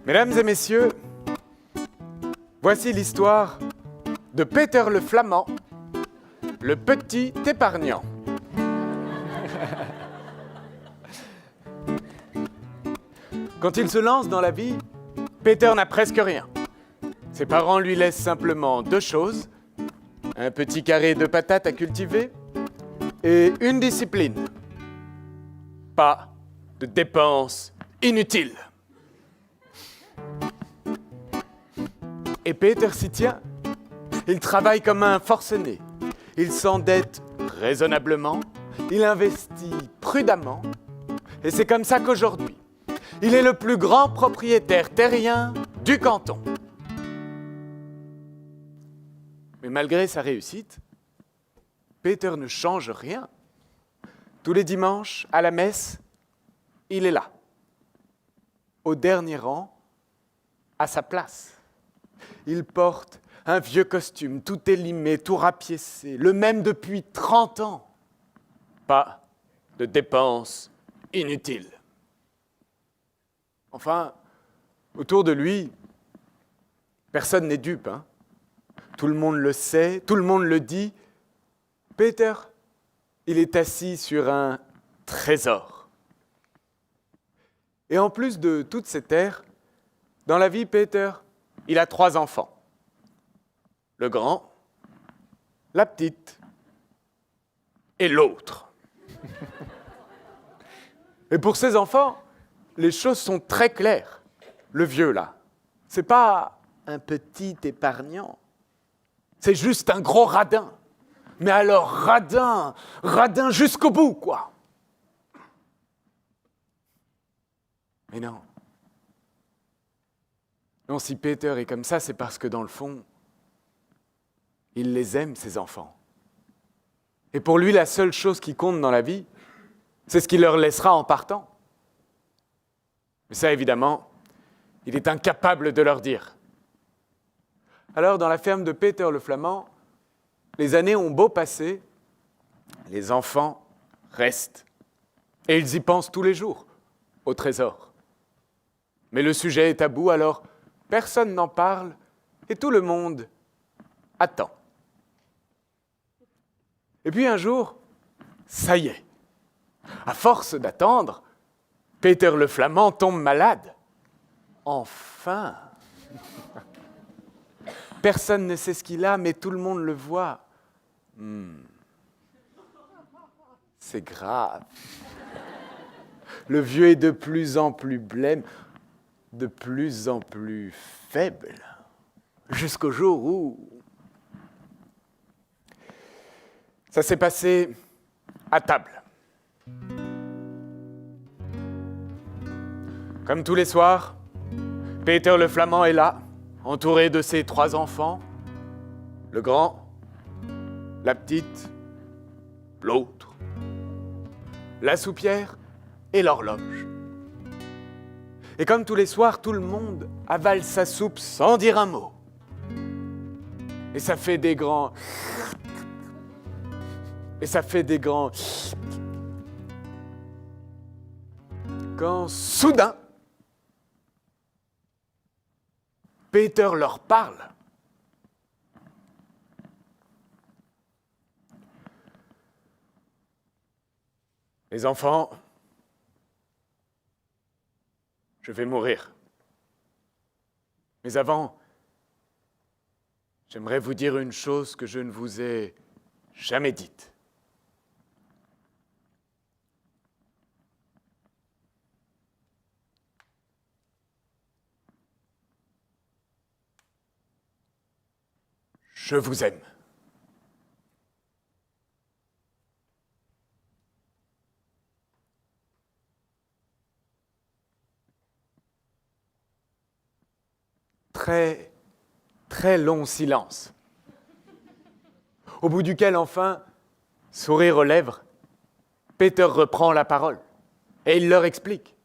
Mesdames et messieurs, voici l'histoire de Peter le Flamand, le petit épargnant. Quand il se lance dans la vie, Peter n'a presque rien. Ses parents lui laissent simplement 2 choses, un petit carré de patates à cultiver et une discipline. Pas de dépenses inutiles. Et Peter s'y tient. Il travaille comme un forcené. Il s'endette raisonnablement. Il investit prudemment. Et c'est comme ça qu'aujourd'hui, il est le plus grand propriétaire terrien du canton. Mais malgré sa réussite, Peter ne change rien. Tous les dimanches, à la messe, il est là, au dernier rang, à sa place. Il porte un vieux costume, tout élimé, tout rapiécé, le même depuis 30 ans. Pas de dépenses inutiles. Enfin, autour de lui, personne n'est dupe, hein. Tout le monde le sait, tout le monde le dit. Peter, il est assis sur un trésor. Et en plus de toutes ces terres, dans la vie, Peter, il a 3 enfants. Le grand, la petite et l'autre. Et pour ces enfants, les choses sont très claires. Le vieux, là, c'est pas un petit épargnant. C'est juste un gros radin. Mais alors, radin jusqu'au bout, quoi. Mais non. Non, si Peter est comme ça, c'est parce que dans le fond, il les aime, ses enfants. Et pour lui, la seule chose qui compte dans la vie, c'est ce qu'il leur laissera en partant. Mais ça, évidemment, il est incapable de leur dire. Alors, dans la ferme de Peter le Flamand, les années ont beau passer, les enfants restent. Et ils y pensent tous les jours, au trésor. Mais le sujet est tabou, alors personne n'en parle et tout le monde attend. Et puis un jour, ça y est, à force d'attendre, Peter le Flamand tombe malade. Enfin! Personne ne sait ce qu'il a, mais tout le monde le voit. C'est grave. Le vieux est de plus en plus blême, de plus en plus faible, jusqu'au jour où... Ça s'est passé à table. Comme tous les soirs, Peter le Flamand est là, entouré de ses 3 enfants, le grand, la petite, l'autre, la soupière et l'horloge. Et comme tous les soirs, tout le monde avale sa soupe sans dire un mot. Et ça fait des grands... Et ça fait des grands... Quand soudain, Peter leur parle. Les enfants, je vais mourir. Mais avant, j'aimerais vous dire une chose que je ne vous ai jamais dite. Je vous aime. Très, très long silence. Au bout duquel, enfin, sourire aux lèvres, Peter reprend la parole et il leur explique.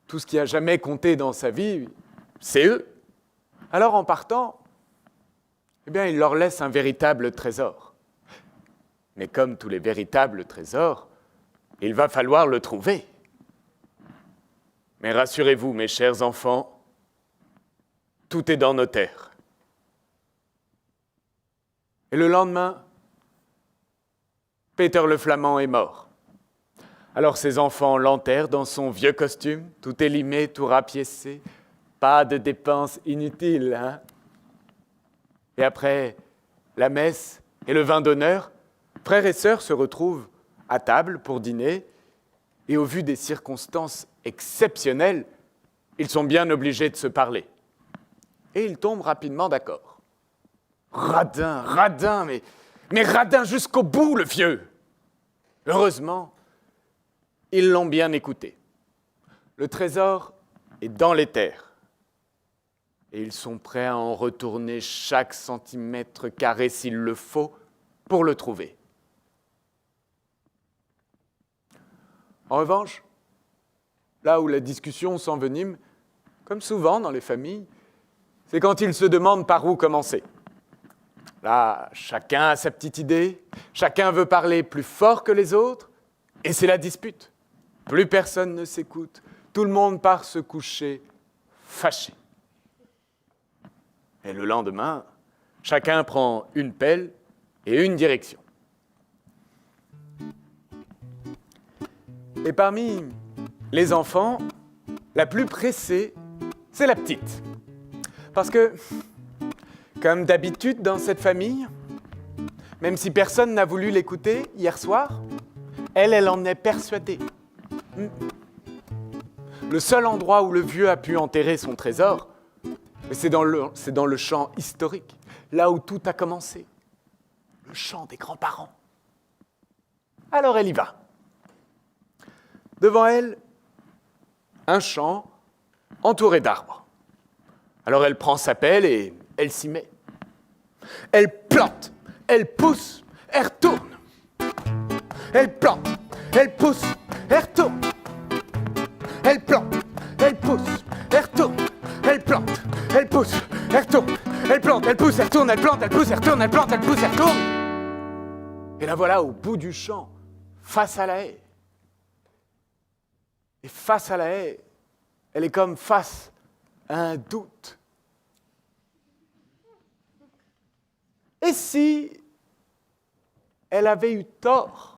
Tout ce qui a jamais compté dans sa vie, c'est eux. Alors, en partant, eh bien, il leur laisse un véritable trésor. Mais comme tous les véritables trésors, il va falloir le trouver. Mais rassurez-vous, mes chers enfants, Tout est dans nos terres. Et le lendemain, Peter le Flamand est mort. Alors ses enfants l'enterrent dans son vieux costume, tout élimé, tout rapiécé. Pas de dépenses inutiles, hein? Et après la messe et le vin d'honneur, frères et sœurs se retrouvent à table pour dîner, et au vu des circonstances exceptionnelles, ils sont bien obligés de se parler. Et ils tombent rapidement d'accord. Radin, mais radin jusqu'au bout, le vieux! Heureusement, ils l'ont bien écouté. Le trésor est dans les terres. Et ils sont prêts à en retourner chaque centimètre carré s'il le faut pour le trouver. En revanche, là où la discussion s'envenime, comme souvent dans les familles, c'est quand ils se demandent par où commencer. Là, chacun a sa petite idée, chacun veut parler plus fort que les autres, et c'est la dispute. Plus personne ne s'écoute, tout le monde part se coucher fâché. Et le lendemain, chacun prend une pelle et une direction. Et parmi les enfants, la plus pressée, c'est la petite. Parce que, comme d'habitude dans cette famille, même si personne n'a voulu l'écouter hier soir, elle en est persuadée. Le seul endroit où le vieux a pu enterrer son trésor, c'est dans le champ historique, là où tout a commencé, le champ des grands-parents. Alors elle y va. Devant elle, un champ entouré d'arbres. Alors elle prend sa pelle et elle s'y met. Elle plante, elle pousse, elle retourne. Elle plante, elle pousse, elle retourne. Elle plante, elle pousse, elle retourne. Elle plante, elle pousse, elle retourne. Elle plante, elle pousse, elle retourne, elle plante, elle pousse, elle retourne, elle plante, elle pousse, elle retourne. Et la voilà au bout du champ, face à la haie. Et face à la haie, elle est comme face à un doute. Et si elle avait eu tort?